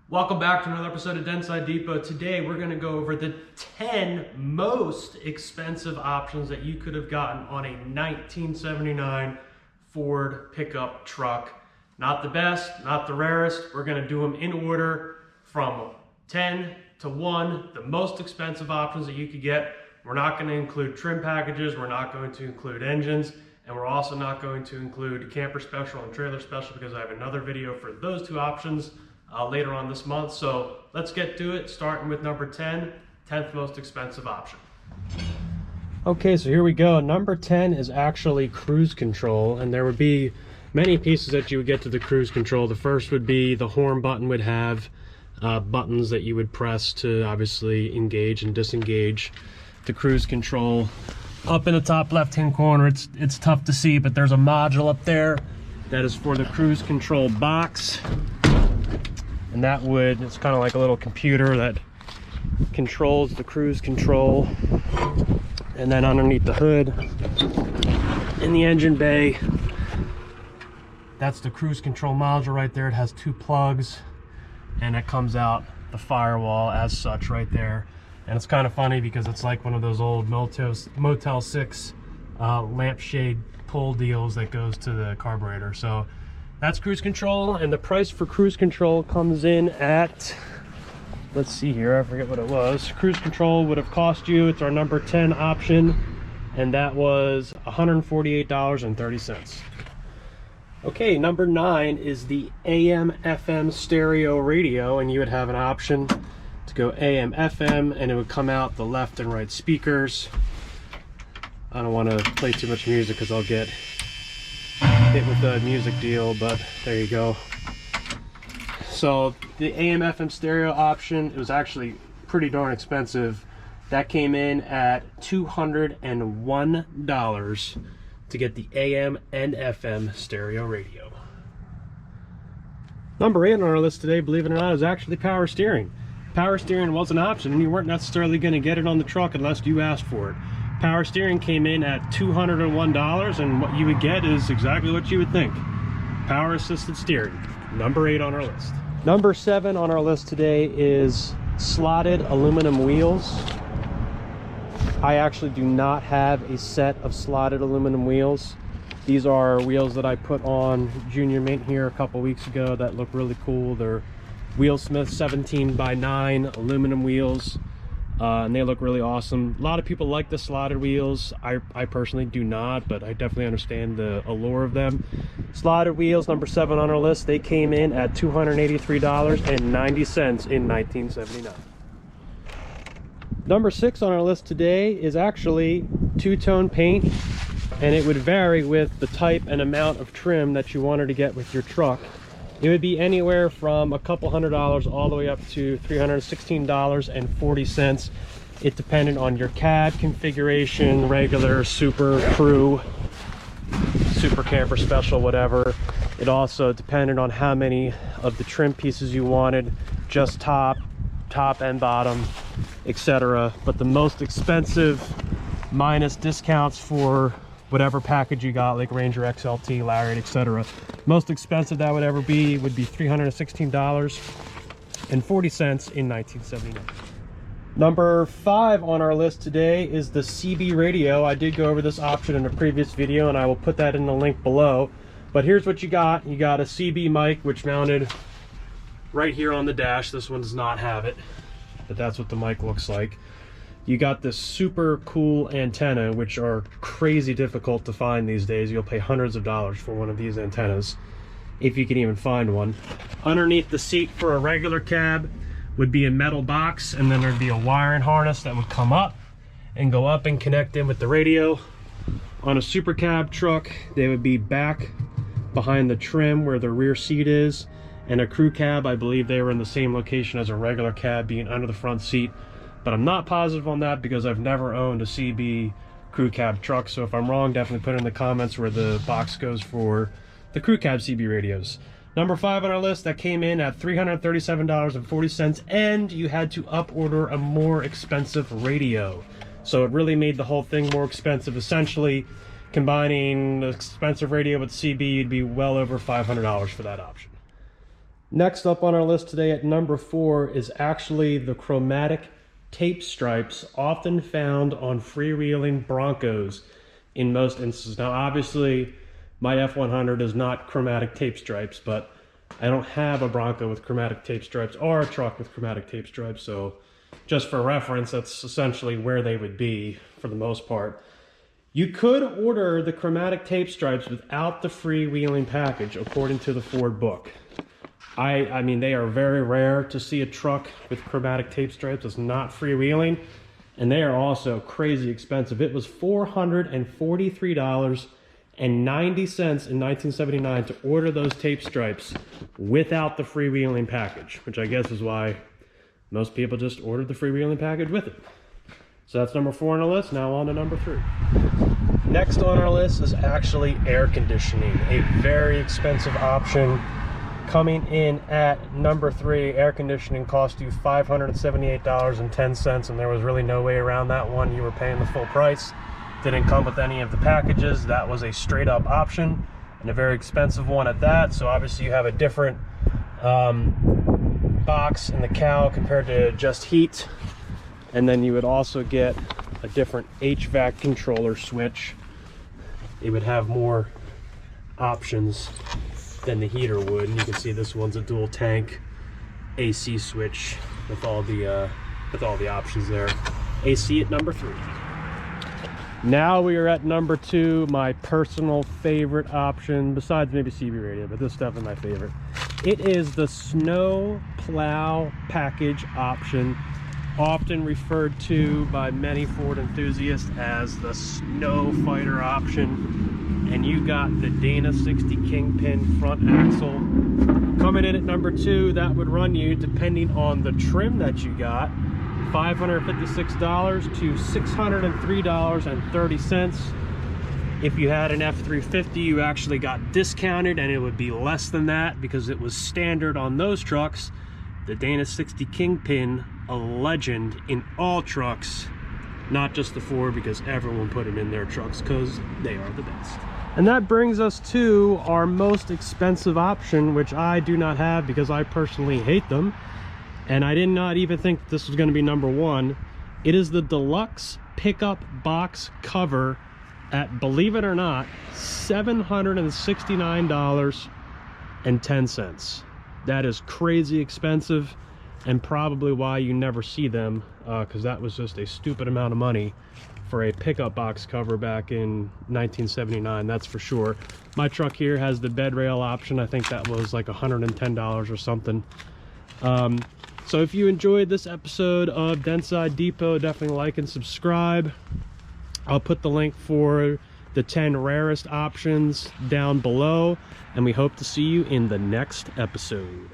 Welcome back to another episode of Dentside Depot. Today we're going to go over the 10 most expensive options that you could have gotten on a 1979 Ford pickup truck. Not the best, not the rarest. We're going to do them in order from 10 to 1, the most expensive options that you could get. We're not going to include trim packages, we're not going to include engines, and we're also not going to include camper special and trailer special because I have another video for those two options later on this month. So let's get to it, starting with number 10, 10th most expensive option. Okay, so here we go. Number 10 is actually cruise control, and there would be many pieces that you would get to the cruise control. The first would be the horn button would have buttons that you would press to obviously engage and disengage the cruise control. Up in the top left-hand corner, it's tough to see, but there's a module up there that is for the cruise control box. And that it's kind of like a little computer that controls the cruise control. And then underneath the hood, in the engine bay, that's the cruise control module right there. It has two plugs, and it comes out the firewall as such right there. And it's kind of funny because it's like one of those old Motel 6 lampshade pull deals that goes to the carburetor. So that's cruise control, and the price for cruise control comes in at, let's see here, I forget what it was. Cruise control would have cost you, it's our number 10 option, and that was $148.30. Okay, number 9 is the AM/FM stereo radio, and you would have an option to go AM/FM, and it would come out the left and right speakers. I don't want to play too much music because I'll get hit with the music deal, but there you go. So the AM/FM stereo option, it was actually pretty darn expensive. That came in at $201 to get the AM and FM stereo radio. Number 8 on our list today, believe it or not, is actually power steering. Power steering was an option, and you weren't necessarily going to get it on the truck unless you asked for it. Power steering came in at $201, and what you would get is exactly what you would think. Power assisted steering, number 8 on our list. Number 7 on our list today is slotted aluminum wheels. I actually do not have a set of slotted aluminum wheels. These are wheels that I put on Junior Mint here a couple weeks ago that look really cool. They're Wheelsmith 17x9 aluminum wheels. And they look really awesome. A lot of people like the slotted wheels. I personally do not, but I definitely understand the allure of them. Slotted wheels, number 7 on our list, they came in at $283.90 in 1979. Number 6 on our list today is actually two-tone paint, and it would vary with the type and amount of trim that you wanted to get with your truck. It would be anywhere from a couple $100 all the way up to $316.40. It depended on your cab configuration, regular, super, crew, super camper special, whatever. It also depended on how many of the trim pieces you wanted, just top and bottom, etc. But the most expensive, minus discounts for whatever package you got, like Ranger XLT, Lariat, etc. Most expensive that would ever be would be $316.40 in 1979. Number 5 on our list today is the CB radio. I did go over this option in a previous video, and I will put that in the link below. But here's what you got. You got a CB mic, which mounted right here on the dash. This one does not have it, but that's what the mic looks like. You got this super cool antenna, which are crazy difficult to find these days. You'll pay hundreds of dollars for one of these antennas, if you can even find one. Underneath the seat for a regular cab would be a metal box, and then there'd be a wiring harness that would come up and go up and connect in with the radio. On a Supercab truck, they would be back behind the trim where the rear seat is, and a crew cab, I believe they were in the same location as a regular cab, being under the front seat. But I'm not positive on that because I've never owned a CB crew cab truck. So if I'm wrong, definitely put it in the comments where the box goes for the crew cab CB radios. Number 5 on our list, that came in at $337.40, and you had to up order a more expensive radio. So it really made the whole thing more expensive. Essentially, combining the expensive radio with CB, you'd be well over $500 for that option. Next up on our list today at number 4 is actually the chromatic tape stripes, often found on freewheeling Broncos in most instances. Now obviously my F100 is not chromatic tape stripes, but I don't have a Bronco with chromatic tape stripes or a truck with chromatic tape stripes, so just for reference, that's essentially where they would be for the most part. You could order the chromatic tape stripes without the freewheeling package, according to the Ford book. I mean, they are very rare to see a truck with chromatic tape stripes. It's not freewheeling, and they are also crazy expensive. It was $443.90 in 1979 to order those tape stripes without the freewheeling package, which I guess is why most people just ordered the freewheeling package with it. So that's number 4 on our list. Now on to number 3. Next on our list is actually air conditioning, a very expensive option. Coming in at number 3, air conditioning cost you $578.10, and there was really no way around that one. You were paying the full price. Didn't come with any of the packages. That was a straight up option, and a very expensive one at that. So obviously you have a different box in the cowl compared to just heat, and then you would also get a different HVAC controller switch. It would have more options than the heater would, and you can see this one's a dual tank AC switch with all the options there. AC at number 3. Now we are at number 2, my personal favorite option, besides maybe CB radio, but this is definitely my favorite. It is the snow plow package option, often referred to by many Ford enthusiasts as the snow fighter option. And you got the Dana 60 Kingpin front axle. Coming in at number 2, that would run you, depending on the trim that you got, $556 to $603.30. If you had an F350, you actually got discounted, and it would be less than that because it was standard on those trucks. The Dana 60 Kingpin, a legend in all trucks, not just the Ford, because everyone put them in their trucks because they are the best. And that brings us to our most expensive option, which I do not have because I personally hate them. And I did not even think this was going to be number 1. It is the deluxe pickup box cover at, believe it or not, $769.10. That is crazy expensive, and probably why you never see them, because that was just a stupid amount of money for a pickup box cover back in 1979, that's for sure. My truck here has the bed rail option. I think that was like $110 or something. So if you enjoyed this episode of Dentside Depot, definitely like and subscribe. I'll put the link for the 10 rarest options down below, and we hope to see you in the next episode.